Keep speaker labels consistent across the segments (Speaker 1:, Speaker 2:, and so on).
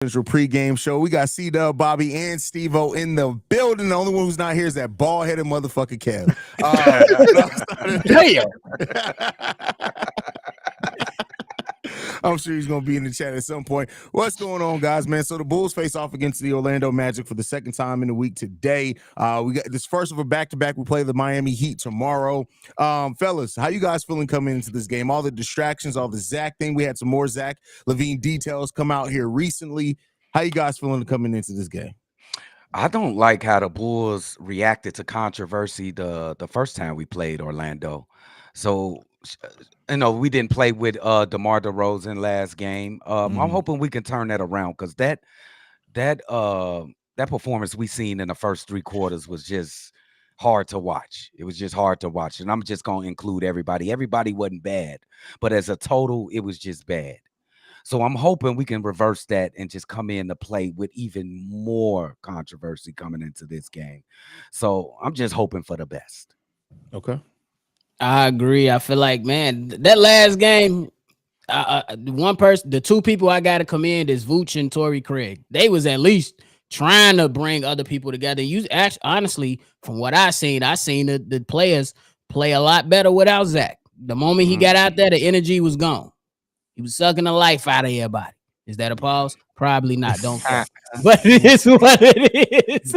Speaker 1: Central pregame show. We got C-Dub, Bobby, and Steve-O in the building. The only one who's not here is that bald-headed motherfucker Kev.
Speaker 2: Damn.
Speaker 1: I'm sure he's going to be in the chat at some point. What's going on, guys, man? So the Bulls face off against the Orlando Magic for the second time in the week today. We got this first of a back-to-back. We play the Miami Heat tomorrow. Fellas, how you guys feeling coming into this game? All the distractions, all the Zach thing. We had some more Zach LaVine details come out here recently. How you guys feeling coming into this game?
Speaker 3: I don't like how the Bulls reacted to controversy the first time we played Orlando. So, we didn't play with DeMar DeRozan last game. I'm hoping we can turn that around because that performance we seen in the first three quarters was just hard to watch. It was just hard to watch, and I'm just gonna include everybody. Everybody wasn't bad, but as a total, it was just bad. So I'm hoping we can reverse that and just come in to play with even more controversy coming into this game. So I'm just hoping for the best.
Speaker 1: Okay.
Speaker 2: I agree. I feel like, man, that last game, the two people I got to commend is Vooch and Torrey Craig. They was at least trying to bring other people together. Honestly, from what I seen the players play a lot better without Zach. The moment he got out there, the energy was gone. He was sucking the life out of everybody. Is that a pause? Probably not. Don't care. But it is what it is.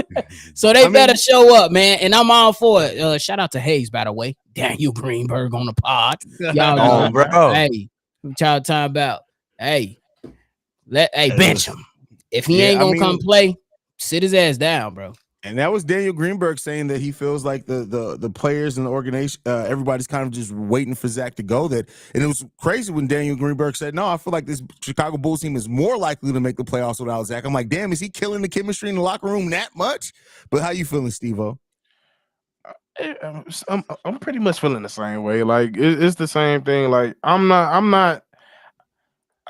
Speaker 2: So they better show up, man. And I'm all for it. Shout out to Haize, by the way. Daniel Greenberg on the pod. Y'all
Speaker 3: bro.
Speaker 2: Hey, what y'all talking about? Hey, bench him. If he ain't gonna come play, sit his ass down, bro.
Speaker 1: And that was Daniel Greenberg saying that he feels like the players and the organization, everybody's kind of just waiting for Zach to go. And it was crazy when Daniel Greenberg said, no, I feel like this Chicago Bulls team is more likely to make the playoffs without Zach. I'm like, damn, is he killing the chemistry in the locker room that much? But how you feeling, Steve-O?
Speaker 4: I'm pretty much feeling the same way. Like it's the same thing. Like I'm not.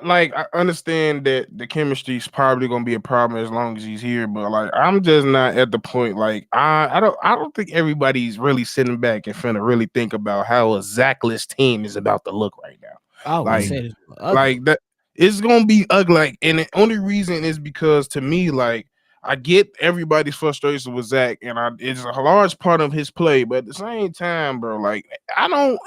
Speaker 4: Like I understand that the chemistry is probably gonna be a problem as long as he's here, but like I'm just not at the point. Like I don't think everybody's really sitting back and finna really think about how a Zachless team is about to look right now. Like that it's gonna be ugly. Like, and the only reason is because to me, like I get everybody's frustration with Zach, and it's a large part of his play, but at the same time, bro, like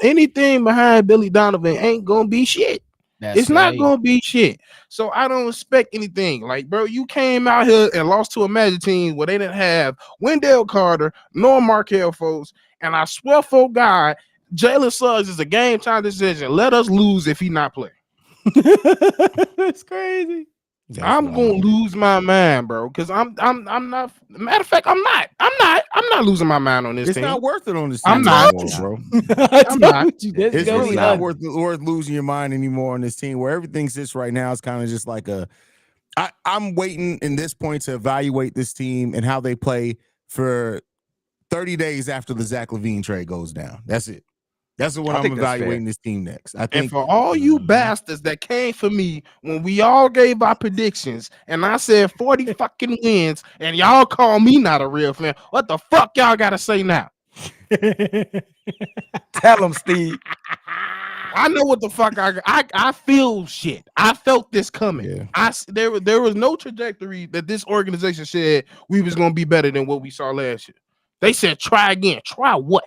Speaker 4: anything behind Billy Donovan ain't gonna be shit. It's not gonna be shit. So I don't expect anything. Like, bro, you came out here and lost to a Magic team where they didn't have Wendell Carter nor Markelle Fultz. And I swear for God, Jalen Suggs is a game time decision. Let us lose if he not playing.
Speaker 2: That's crazy.
Speaker 4: I'm gonna lose my mind, bro. Because I'm not. Matter of fact, I'm not losing my mind on this team.
Speaker 1: It's not worth it on this team.
Speaker 4: I'm not,
Speaker 1: bro.
Speaker 4: I'm not.
Speaker 1: It's really not worth losing your mind anymore on this team. Where everything sits right now is kind of just like I'm waiting in this point to evaluate this team and how they play for 30 days after the Zach LaVine trade goes down. That's it. That's what I'm evaluating this team next. I think,
Speaker 4: and for all you bastards that came for me when we all gave our predictions and I said 40 fucking wins and y'all call me not a real fan, what the fuck y'all gotta say now?
Speaker 3: Tell them, Steve.
Speaker 4: I know what the fuck I feel shit. I felt this coming. Yeah. There was no trajectory that this organization said we was gonna be better than what we saw last year. They said try again. Try what?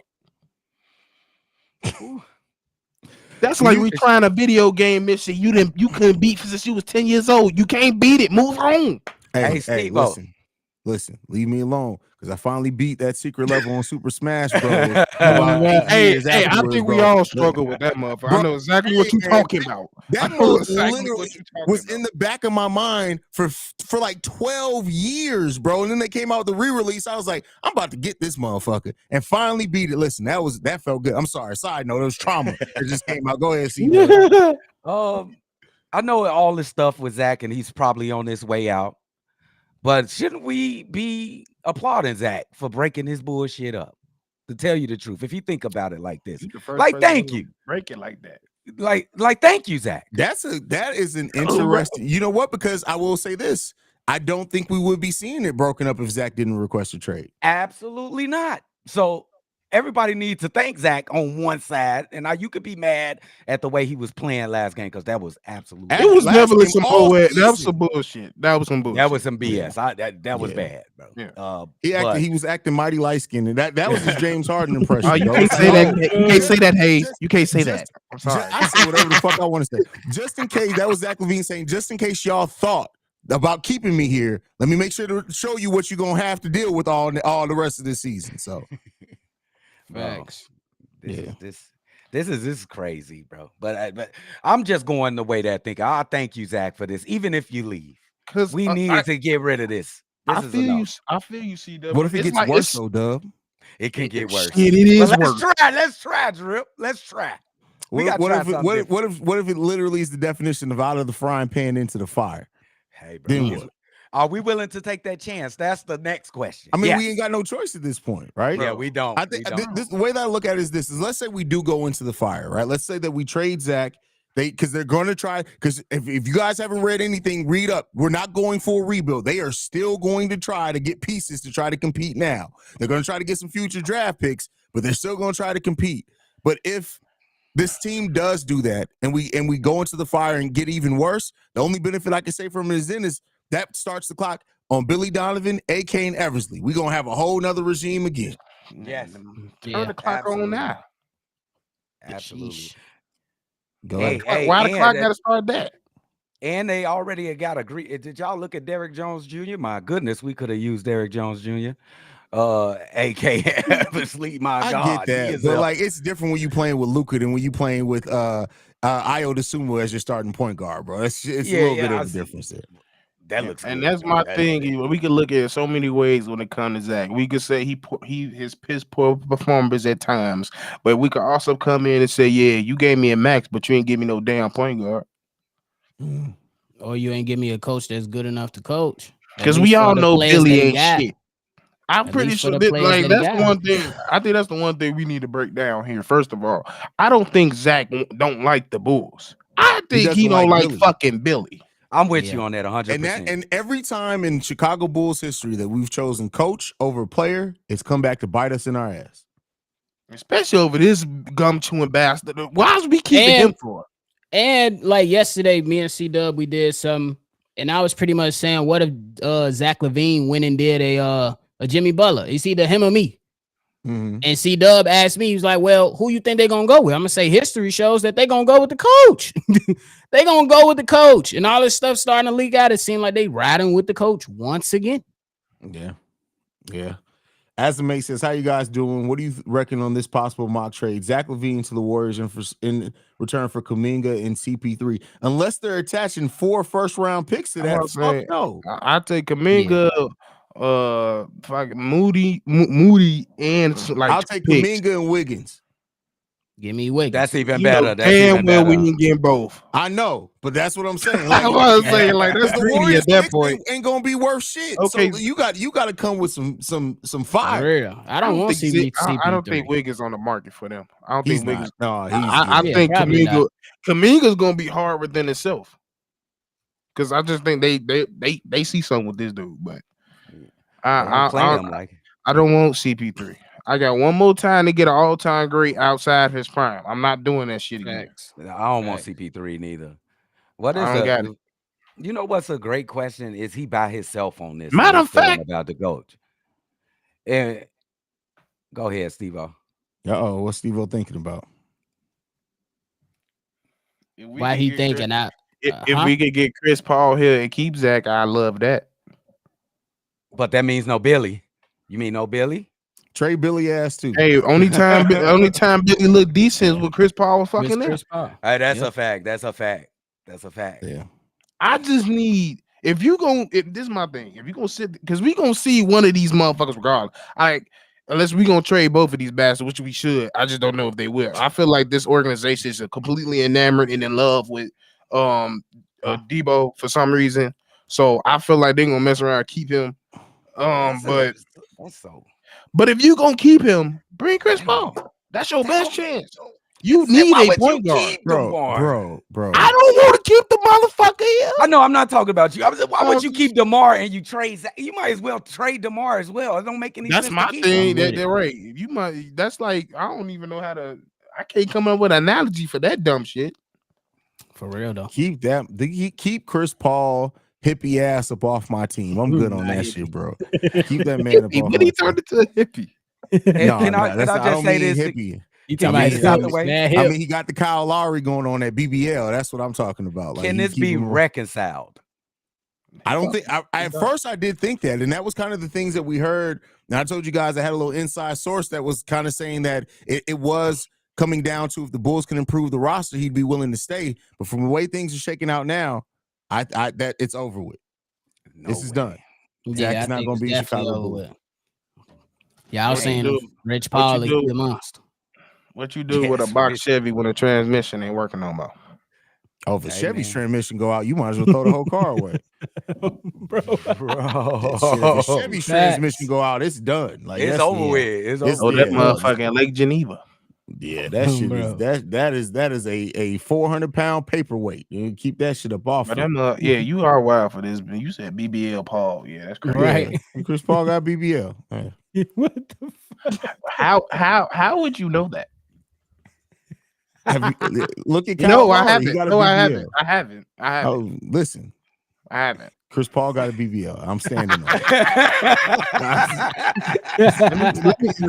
Speaker 4: That's like we trying a video game mission. You couldn't beat since you was 10 years old. You can't beat it. Move on.
Speaker 1: Hey, listen, leave me alone. Because I finally beat that secret level on Super Smash Bros.
Speaker 4: Hey, I think we all struggle with that motherfucker. Bro, I know exactly what you're talking about.
Speaker 1: That literally was in the back of my mind for like 12 years, bro. And then they came out with the re-release. I was like, I'm about to get this motherfucker. And finally beat it. Listen, that felt good. I'm sorry. Side note, it was trauma. It just came out. Go ahead, see.
Speaker 3: I know all this stuff with Zach, and he's probably on his way out. But shouldn't we be applauding Zach for breaking his bullshit up? To tell you the truth, if you think about it like this, like thank you,
Speaker 4: break it like that,
Speaker 3: like thank you, Zach.
Speaker 1: That is an interesting. You know what? Because I will say this, I don't think we would be seeing it broken up if Zach didn't request a trade.
Speaker 3: Absolutely not. So everybody needs to thank Zach on one side, and now you could be mad at the way he was playing last game because that was absolutely
Speaker 4: It was
Speaker 1: Last
Speaker 4: definitely
Speaker 1: game
Speaker 4: some
Speaker 1: all
Speaker 4: bullshit. That was
Speaker 1: season.
Speaker 4: some bullshit. That was some bullshit.
Speaker 3: that was some
Speaker 1: Yeah.
Speaker 3: BS. That was
Speaker 1: Yeah.
Speaker 3: bad, bro.
Speaker 4: Yeah.
Speaker 1: He was acting mighty light skinned, and that was his James Harden impression.
Speaker 4: Oh, you
Speaker 1: bro.
Speaker 4: can't
Speaker 1: It's
Speaker 4: say
Speaker 1: like,
Speaker 4: that.
Speaker 1: oh,
Speaker 4: You can't say that, Haize.
Speaker 1: just-
Speaker 4: You can't say
Speaker 1: just-
Speaker 4: that. I'm sorry.
Speaker 1: I say whatever the fuck I want to say. Just in case, that was Zach LaVine saying, just in case y'all thought about keeping me here, let me make sure to show you what you're gonna have to deal with all the rest of this season. So
Speaker 2: Facts.
Speaker 3: This is crazy, bro. But I'm just going the way that think. I thank you, Zach, for this. Even if you leave,
Speaker 4: Because
Speaker 3: we needed to get rid of this.
Speaker 4: I
Speaker 3: This is
Speaker 4: feel you.
Speaker 3: enough.
Speaker 4: I feel you. See,
Speaker 1: what if it gets worse though, Dub?
Speaker 3: It can get worse.
Speaker 4: Shit, it is
Speaker 3: But
Speaker 4: worse.
Speaker 3: Let's try, Drip. Let's try. We got
Speaker 1: What if it literally is the definition of out of the frying pan into the fire?
Speaker 3: Hey, bro.
Speaker 1: Then what?
Speaker 3: Are we willing to take that chance? That's the next question.
Speaker 1: I mean,
Speaker 3: Yes.
Speaker 1: we ain't got no choice at this point, right?
Speaker 3: Yeah, we don't.
Speaker 1: I think the way that I look at it is let's say we do go into the fire, right? Let's say that we trade Zach. Because they're going to try. Because if you guys haven't read anything, read up. We're not going for a rebuild. They are still going to try to get pieces to try to compete now. They're going to try to get some future draft picks, but they're still going to try to compete. But if this team does do that, and we go into the fire and get even worse, the only benefit I can say from it is that starts the clock on Billy Donovan, AK, and Eversley. We're going to have a whole nother regime again.
Speaker 3: Yes.
Speaker 4: Turn the clock on now.
Speaker 3: Absolutely.
Speaker 1: Go ahead.
Speaker 4: Why the clock got to start that?
Speaker 3: And they already got agreed. Did y'all look at Derrick Jones Jr.? My goodness, we could have used Derrick Jones Jr. AK Eversley. My
Speaker 1: I
Speaker 3: God,
Speaker 1: get that, but like it's different when you playing with Luka than when you playing with Ayo Dosunmu as your starting point guard, bro. It's a little bit of a difference there.
Speaker 3: That looks
Speaker 4: and
Speaker 3: good,
Speaker 4: that's
Speaker 3: bro.
Speaker 4: my
Speaker 3: That
Speaker 4: thing. We could look at it so many ways when it comes to Zach. We could say his piss poor performance at times, but we could also come in and say, yeah, you gave me a max, but you ain't give me no damn point guard.
Speaker 2: Or you ain't give me a coach that's good enough to coach.
Speaker 4: Because we all know Billy ain't shit. I'm pretty sure that, like, that's the one thing. I think that's the one thing we need to break down here. First of all, I don't think Zach don't like the Bulls. I think he don't like fucking Billy.
Speaker 3: I'm with you on that 100%.
Speaker 1: And every time in Chicago Bulls history that we've chosen coach over player, it's come back to bite us in our ass.
Speaker 4: Especially over this gum chewing bastard. Why is we keeping him for?
Speaker 2: And like yesterday, me and C-Dub, we did some, and I was pretty much saying, what if Zach LaVine went and did a Jimmy Butler? It's either him or me.
Speaker 1: Mm-hmm.
Speaker 2: And C-Dub asked me, he was like, well, who you think they're going to go with? I'm going to say history shows that they're going to go with the coach. They're going to go with the coach. And all this stuff starting to leak out. It seemed like they riding with the coach once again.
Speaker 1: Yeah. Yeah. As the mate says, how you guys doing? What do you reckon on this possible mock trade? Zach LaVine to the Warriors in return for Kuminga and CP3. Unless they're attaching 4 first-round picks to that, fuck no.
Speaker 4: I take Kuminga, Moody, and like
Speaker 1: I'll take Kuminga and Wiggins.
Speaker 2: Give me Wiggins.
Speaker 3: That's even better. That's
Speaker 4: even better. We can get both.
Speaker 1: I know, but that's what I'm saying. Like,
Speaker 4: I was saying, like, that's
Speaker 1: the
Speaker 4: greedy
Speaker 1: Warriors
Speaker 4: at that point.
Speaker 1: Ain't gonna be worth shit.
Speaker 4: Okay,
Speaker 1: so you got to come with some fire.
Speaker 2: Real. I don't want to see.
Speaker 4: I don't think Wiggins on the market for them. I don't think Wiggins.
Speaker 1: No,
Speaker 4: I think Kuminga's gonna be hard within itself. Because I just think they see something with this dude, but I don't want CP3. I got one more time to get an all-time great outside his prime. I'm not doing that shit again.
Speaker 3: I don't want CP3 neither. What is you know what's a great question? Is he by himself on this?
Speaker 4: Matter of fact,
Speaker 3: about the coach. And go ahead, Steve-O.
Speaker 1: What's Steve-O thinking about?
Speaker 2: Why he thinking that?
Speaker 4: If we could get Chris Paul here and keep Zach, I love that.
Speaker 3: But that means no Billy. You mean no Billy?
Speaker 1: Trade Billy ass too.
Speaker 4: Hey, only time Billy looked decent with Chris Paul was fucking there.
Speaker 3: Hey, that's a fact. That's a fact. That's a fact.
Speaker 1: Yeah.
Speaker 4: I just need if this is my thing. If you gonna sit because we gonna see one of these motherfuckers regardless. Unless we gonna trade both of these bastards, which we should. I just don't know if they will. I feel like this organization is completely enamored and in love with Debo for some reason. So I feel like they're gonna mess around and keep him. But if you gonna keep him, bring Chris Paul. That's your best chance. You need a point guard.
Speaker 1: bro.
Speaker 4: I don't want to keep the motherfucker here.
Speaker 3: I know I'm not talking about you. Why would you keep DeMar and you trade Zach? You might as well trade DeMar as well. It don't make any sense.
Speaker 4: That's my thing. They're right. You might. That's like I don't even know how to. I can't come up with an analogy for that dumb shit.
Speaker 2: For real though.
Speaker 1: Keep Chris Paul hippie ass up off my team. I'm good on that shit, bro. Keep that man up off my team.
Speaker 4: Turned into a hippie.
Speaker 3: Can I just say this?
Speaker 1: Hippie.
Speaker 2: You talking about
Speaker 3: he's out the way?
Speaker 1: I mean, he got the Kyle Lowry going on at BBL. That's what I'm talking about. Like,
Speaker 3: can this be reconciled?
Speaker 1: I don't think. At first, I did think that, and that was kind of the things that we heard. And I told you guys I had a little inside source that was kind of saying that it was coming down to if the Bulls can improve the roster, he'd be willing to stay. But from the way things are shaking out now, I that it's over with. This is done.
Speaker 2: Yeah,
Speaker 1: Zach's not going to be Chicago Bulls.
Speaker 2: Yeah, I was saying Rich Paul is the monster.
Speaker 4: What you do with a box Chevy when the transmission ain't working no more?
Speaker 1: Oh, if the Chevy's transmission go out, you might as well throw the whole car away.
Speaker 3: bro.
Speaker 1: If the Chevy's transmission go out, it's done. Like
Speaker 3: it's over with. It's over.
Speaker 4: Oh, that motherfucking Lake Geneva.
Speaker 1: Yeah, that shit is that is a 400-pound paperweight. You keep that shit up off.
Speaker 4: But you are wild for this. You said BBL Paul. Yeah, that's crazy.
Speaker 2: Right.
Speaker 1: Yeah. Chris Paul got BBL. Yeah.
Speaker 2: What the fuck?
Speaker 4: How would you know that?
Speaker 1: Look at Kyle
Speaker 4: I
Speaker 1: Lowry.
Speaker 4: I haven't.
Speaker 1: Oh, listen.
Speaker 4: I haven't.
Speaker 1: Chris Paul got a BBL. I'm standing on it.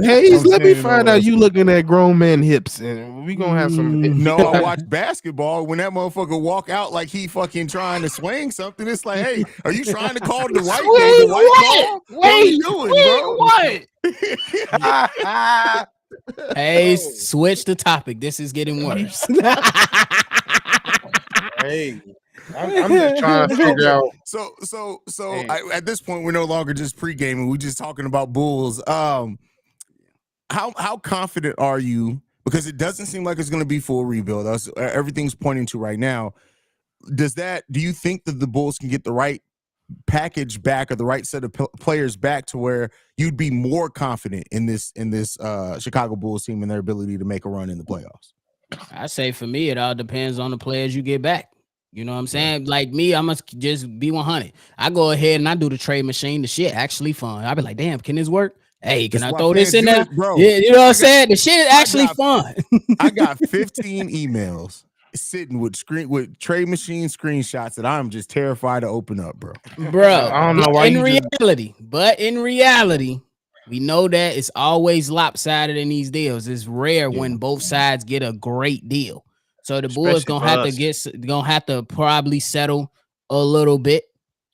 Speaker 4: Haize, let me find out you looking at grown men hips, and we gonna have some.
Speaker 1: No, I watch basketball. When that motherfucker walk out like he fucking trying to swing something, it's like, hey, are you trying to call the right call? What are you doing, bro?
Speaker 2: What? Hey, switch the topic. This is getting worse.
Speaker 4: Hey, I'm just trying to figure out.
Speaker 1: So at this point, we're no longer just pre-gaming. We're just talking about Bulls. How confident are you? Because it doesn't seem like it's going to be full rebuild. Everything's pointing to right now. Do you think that the Bulls can get the right package back or the right set of players back to where you'd be more confident in this Chicago Bulls team and their ability to make a run in the playoffs?
Speaker 2: I say for me, it all depends on the players you get back. You know what I'm saying? Like me, I must just be 100. I go ahead and I do the trade machine. The shit actually fun. I be like, damn, can this work? Hey, can I throw this in there?
Speaker 1: Bro,
Speaker 2: yeah, you know what I'm saying? The shit is actually fun.
Speaker 1: I got 15 emails sitting with trade machine screenshots that I'm just terrified to open up, bro.
Speaker 4: I don't know why.
Speaker 2: In reality, we know that it's always lopsided in these deals. It's rare when both sides get a great deal. So the Bulls gonna have to probably settle a little bit.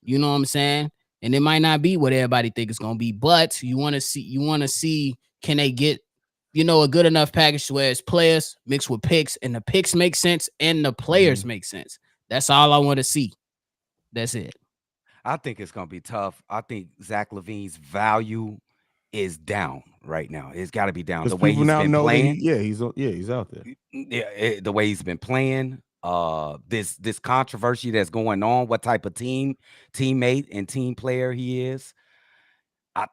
Speaker 2: You know what I'm saying? And it might not be what everybody think it's gonna be, but you want to see can they get a good enough package where it's players mixed with picks, and the picks make sense and the players make sense. That's all I want to see. That's it.
Speaker 3: I think it's gonna be tough. I think Zach LaVine's value is down right now. It's got to be down. The way he's been playing.
Speaker 1: He's out there.
Speaker 3: Yeah, the way he's been playing. This controversy that's going on. What type of teammate, and team player he is. I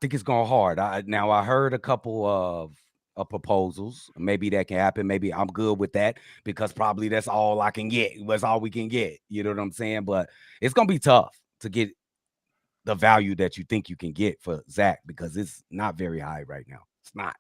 Speaker 3: think it's going hard. I heard a couple of proposals. Maybe that can happen. Maybe I'm good with that because probably that's all I can get. That's all we can get. You know what I'm saying? But it's gonna be tough to get the value that you think you can get for Zach because it's not very high right now. It's not.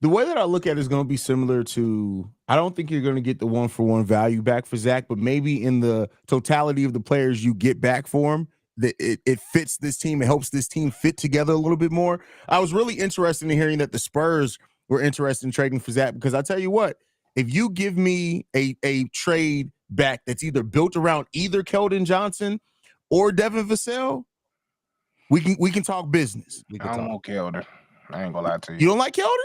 Speaker 1: The way that I look at it is going to be similar to, I don't think you're going to get the 1-for-1 value back for Zach, but maybe in the totality of the players you get back for him, that it fits this team. It helps this team fit together a little bit more. I was really interested in hearing that the Spurs were interested in trading for Zach because I tell you what, if you give me a trade back that's either built around either Keldon Johnson or Devin Vassell, we can talk business.
Speaker 4: I don't want Keldon. I ain't gonna lie to you.
Speaker 1: You don't like Keldon?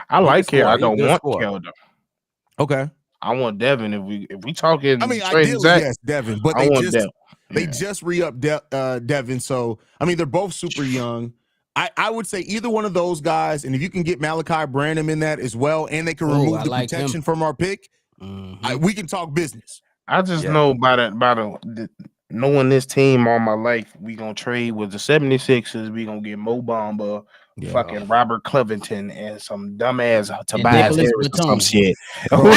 Speaker 4: I like Keldon. I don't want Keldon.
Speaker 1: Okay.
Speaker 4: I want Devin. If we talking,
Speaker 1: I mean, ideally, yes, Devin. But they just re-upped Devin. So I mean, they're both super young. I would say either one of those guys, and if you can get Malachi Branham in that as well, and they can remove the protection from our pick, we can talk business.
Speaker 4: I just know by the knowing this team all my life, we gonna trade with the 76ers. We gonna get Mo Bamba. fucking Robert Covington and some dumbass Tobias
Speaker 2: Nicholas
Speaker 4: Harris or some
Speaker 2: Batum.
Speaker 4: shit.
Speaker 1: Bro,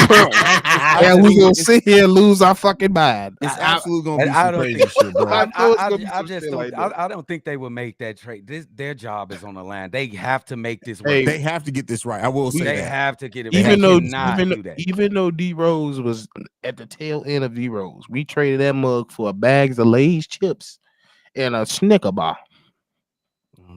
Speaker 4: And we gonna sit here and lose our fucking mind.
Speaker 1: It's absolutely gonna be
Speaker 3: I
Speaker 1: some
Speaker 3: don't
Speaker 1: crazy
Speaker 3: think-
Speaker 1: shit, bro.
Speaker 4: I know it's gonna be
Speaker 3: I
Speaker 4: some
Speaker 3: just
Speaker 4: shit
Speaker 3: don't.
Speaker 4: like that.
Speaker 3: I don't think they will make that trade. Their job is on the line. They have to make this
Speaker 4: Hey,
Speaker 3: work.
Speaker 1: They have to get this right. I will say
Speaker 3: They
Speaker 1: that.
Speaker 3: have to get it.
Speaker 4: even
Speaker 3: They
Speaker 4: though
Speaker 3: cannot do that.
Speaker 4: even though D Rose was at the tail end of D Rose, we traded that mug for bags of Lay's chips and a Snicker bar.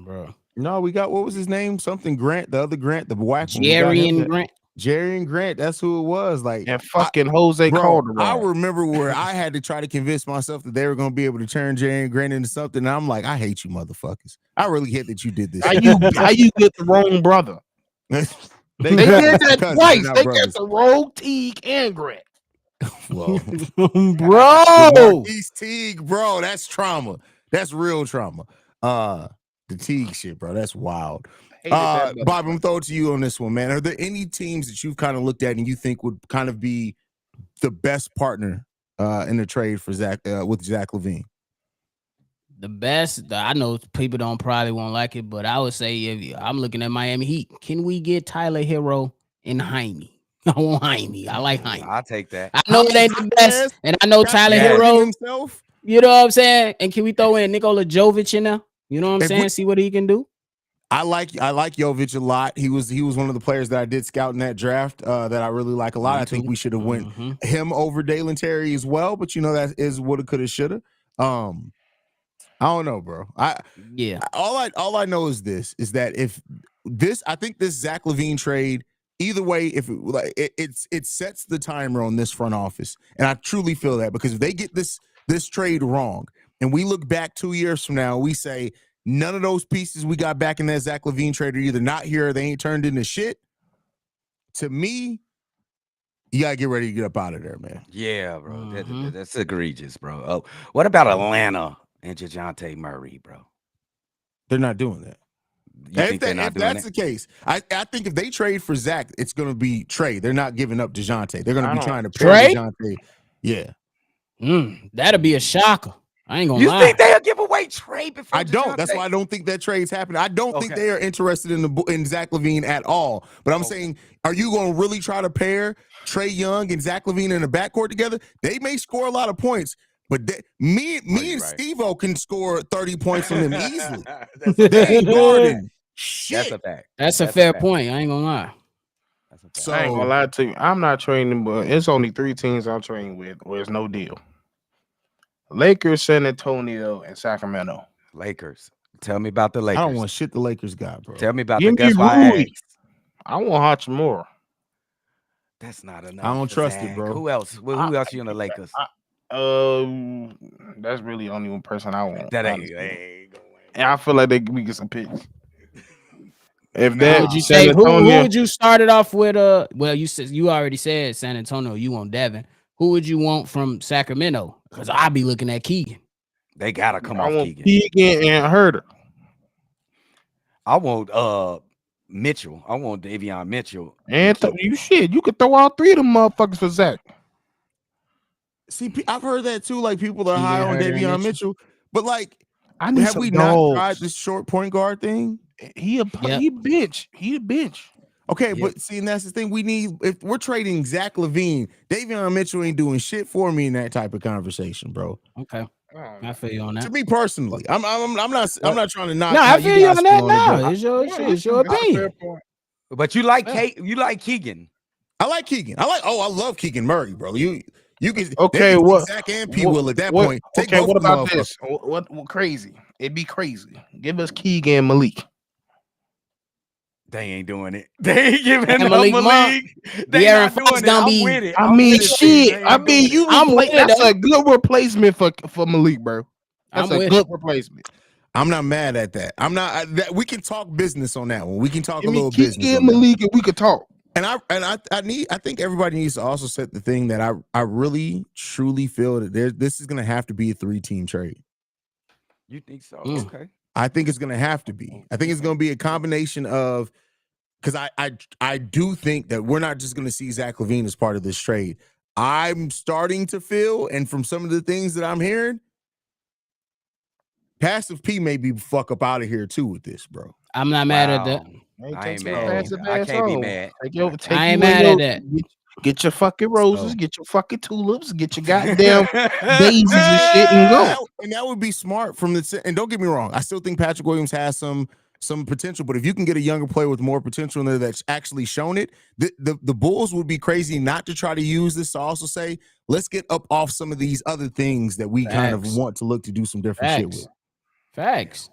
Speaker 2: Bro.
Speaker 1: No, we got what was his name? Something Grant, the other Grant, the whack one. We got
Speaker 2: Jerry
Speaker 1: him.
Speaker 2: and Grant.
Speaker 1: Jerry and Grant. That's who it was. Like,
Speaker 4: And fucking Jose
Speaker 1: bro,
Speaker 4: Calderon.
Speaker 1: I remember where I had to try to convince myself that they were going to be able to turn Jerry and Grant into something. And I'm like, I hate you, motherfuckers. I really hate that you did this.
Speaker 4: how you get the wrong brother?
Speaker 1: they
Speaker 4: They did that
Speaker 1: cousins, they're
Speaker 4: twice.
Speaker 1: not
Speaker 4: They
Speaker 1: brothers.
Speaker 4: got the wrong Teague and Grant.
Speaker 1: Well,
Speaker 2: Bro.
Speaker 1: East Teague, bro, that's trauma. That's real trauma. The Teague shit, bro, that's wild. Bob, I'm gonna throw it to you on this one, man. Are there any teams that you've kind of looked at and you think would kind of be the best partner in the trade for Zach with Zach LaVine?
Speaker 2: The best, I know people probably won't like it, but I would say if I'm looking at Miami Heat, can we get Tyler Hero and Haize? I want Haize. I like Haize.
Speaker 3: I'll take that.
Speaker 2: I know it ain't the best, and I know Tyler
Speaker 3: Yeah.
Speaker 2: Hero.
Speaker 1: himself.
Speaker 2: You know what I'm saying? And can we throw in Nikola Jovic in there? You know what I'm
Speaker 1: If
Speaker 2: saying?
Speaker 1: we-
Speaker 2: See what he can do.
Speaker 1: I like Jovic a lot. He was one of the players that I did scout in that draft that I really like a lot.
Speaker 2: Me
Speaker 1: I think
Speaker 2: too.
Speaker 1: we should have went
Speaker 2: Mhm.
Speaker 1: him over Dalen Terry as well, but you know that is woulda, coulda, shoulda. I don't know, bro.
Speaker 2: Yeah.
Speaker 1: All I know is that if this, I think this Zach LaVine trade, either way, if it sets the timer on this front office, and I truly feel that because if they get this trade wrong, and we look back 2 years from now, we say none of those pieces we got back in that Zach LaVine trade are either not here or they ain't turned into shit. To me, you gotta get ready to get up out of there, man.
Speaker 3: Yeah, bro.
Speaker 2: Mhm.
Speaker 3: That's egregious, bro. Oh, what about Atlanta and DeJounte Murray, bro?
Speaker 1: They're not doing that.
Speaker 3: You think they're not
Speaker 1: if
Speaker 3: doing
Speaker 1: that's
Speaker 3: it?
Speaker 1: the case, I think if they trade for Zach, it's going to be trade. They're not giving up DeJounte. They're going to be trying to pair
Speaker 2: Trade?
Speaker 1: DeJounte. Yeah.
Speaker 2: That'll be a shocker. I ain't gonna
Speaker 3: You
Speaker 2: lie.
Speaker 3: think they'll give away trade before
Speaker 1: I don't. That's
Speaker 3: DeJounte?
Speaker 1: why I don't think that trade's happening. I don't think
Speaker 3: Okay.
Speaker 1: they are interested in Zach LaVine at all. But I'm saying, are you going to really try to pair Trae Young and Zach LaVine in the backcourt together? They may score a lot of points, but me and
Speaker 3: right.
Speaker 1: Steve-O can score 30 points on them easily.
Speaker 3: That's a
Speaker 1: They
Speaker 3: fact.
Speaker 1: ain't guarding
Speaker 3: That's
Speaker 1: shit.
Speaker 3: a fact.
Speaker 2: That's a fair point. I ain't gonna lie.
Speaker 3: That's a fact.
Speaker 1: So
Speaker 4: I ain't gonna lie to you. I'm not trading, but it's only 3 teams I'm trading with where it's no deal. Lakers, San Antonio, and Sacramento.
Speaker 3: Lakers. Tell me about the
Speaker 1: I
Speaker 3: Lakers.
Speaker 1: don't want shit the Lakers got, bro.
Speaker 3: Tell me about
Speaker 4: Give
Speaker 3: the
Speaker 4: me
Speaker 3: guess why I
Speaker 4: Rui.
Speaker 3: asked.
Speaker 4: I want Hachimura.
Speaker 3: That's not enough.
Speaker 1: I don't
Speaker 3: for
Speaker 1: trust it,
Speaker 3: Zach.
Speaker 1: bro.
Speaker 3: Who else? Who else you on the Lakers?
Speaker 4: That's really the only one person I want.
Speaker 3: That ain't,
Speaker 4: honestly.
Speaker 3: they ain't going.
Speaker 4: And I feel like we get some picks. If
Speaker 3: Nah.
Speaker 4: that
Speaker 2: Would you
Speaker 4: San
Speaker 2: say who
Speaker 4: Antonio,
Speaker 2: would you start it off with? Well, you already said San Antonio. You want Devin. Who would you want from Sacramento? Because I'll be looking at Keegan.
Speaker 3: They gotta come
Speaker 4: I
Speaker 3: off
Speaker 4: want
Speaker 3: Keegan.
Speaker 4: Keegan and Herter.
Speaker 3: I want Mitchell. I want Davion Mitchell.
Speaker 4: And you could throw all 3 of them motherfuckers for Zach.
Speaker 1: See, I've heard that too. Like people are
Speaker 2: Keegan
Speaker 1: high on
Speaker 2: Herter and
Speaker 1: Davion
Speaker 2: Mitchell.
Speaker 1: Mitchell, but like,
Speaker 4: I need
Speaker 1: have
Speaker 4: some
Speaker 1: we not
Speaker 4: dogs.
Speaker 1: tried this short point guard thing?
Speaker 4: He a bench. He a bench.
Speaker 1: Okay,
Speaker 3: Yep.
Speaker 1: but see, and that's the thing. We need, if we're trading Zach LaVine, Davion Mitchell ain't doing shit for me in that type of conversation, bro.
Speaker 2: Okay, I feel you on
Speaker 1: To
Speaker 2: that.
Speaker 1: me personally, I'm not trying to knock.
Speaker 2: No,
Speaker 1: how
Speaker 2: I feel you
Speaker 1: guys
Speaker 2: on that.
Speaker 1: it,
Speaker 2: No,
Speaker 1: but
Speaker 2: it's your opinion.
Speaker 3: But you like you like Keegan.
Speaker 1: I like Keegan. I love Keegan Murray, bro. You can
Speaker 4: Okay,
Speaker 1: they can
Speaker 4: what-
Speaker 1: take Zach and P. Will at that point. Take
Speaker 4: Okay,
Speaker 1: both
Speaker 4: what
Speaker 1: of them
Speaker 4: about
Speaker 1: motherfuckers.
Speaker 4: this? What crazy? It'd be crazy. Give us Keegan and Malik.
Speaker 3: They ain't doing it. They ain't giving
Speaker 2: And
Speaker 3: up
Speaker 2: Malik Monk.
Speaker 3: Malik. They
Speaker 2: De'Aaron
Speaker 3: not
Speaker 2: Fox
Speaker 3: doing it.
Speaker 2: gonna
Speaker 3: I'm
Speaker 2: be-
Speaker 3: with it.
Speaker 4: I
Speaker 3: I'm
Speaker 4: mean,
Speaker 3: with it, Steve.
Speaker 4: shit.
Speaker 3: They
Speaker 4: I
Speaker 3: ain't
Speaker 4: mean,
Speaker 3: doing it.
Speaker 2: I'm with it,
Speaker 4: that's
Speaker 2: though.
Speaker 4: a good replacement for Malik, bro. That's
Speaker 2: I'm
Speaker 4: a
Speaker 2: with
Speaker 4: good replacement.
Speaker 1: I'm not mad at that. I'm not. We can talk business on that one. We can talk
Speaker 4: Give
Speaker 1: a
Speaker 4: me
Speaker 1: little business.
Speaker 4: Keegan
Speaker 1: on
Speaker 4: and
Speaker 1: that.
Speaker 4: Malik, and we could talk.
Speaker 1: And I think everybody needs to also set the thing that I really truly feel that this is gonna have to be a 3-team trade.
Speaker 3: You think so?
Speaker 2: Mm.
Speaker 3: Okay.
Speaker 1: I think it's gonna have to be. I think it's gonna be a combination of, because I do think that we're not just gonna see Zach LaVine as part of this trade. I'm starting to feel, and from some of the things that I'm hearing, Passive P may be fuck up out of here too with this, bro.
Speaker 2: I'm not mad at that.
Speaker 3: Wow.
Speaker 4: Ain't
Speaker 3: I
Speaker 4: take
Speaker 3: ain't
Speaker 4: your
Speaker 3: mad
Speaker 2: So,
Speaker 4: passive
Speaker 3: either. I
Speaker 4: ass
Speaker 3: can't be
Speaker 4: home.
Speaker 3: mad.
Speaker 4: Take
Speaker 2: I ain't
Speaker 4: you and
Speaker 2: mad
Speaker 4: your
Speaker 2: at that.
Speaker 4: get your fucking roses,
Speaker 2: So,
Speaker 4: get your fucking tulips, get your goddamn daisies and shit, and go.
Speaker 1: That would be smart from the. And don't get me wrong, I still think Patrick Williams has some potential, but if you can get a younger player with more potential in there that's actually shown it, the Bulls would be crazy not to try to use this to also say, let's get up off some of these other things that we kind of
Speaker 2: Facts.
Speaker 1: want to look to do some different shit with.
Speaker 2: Facts.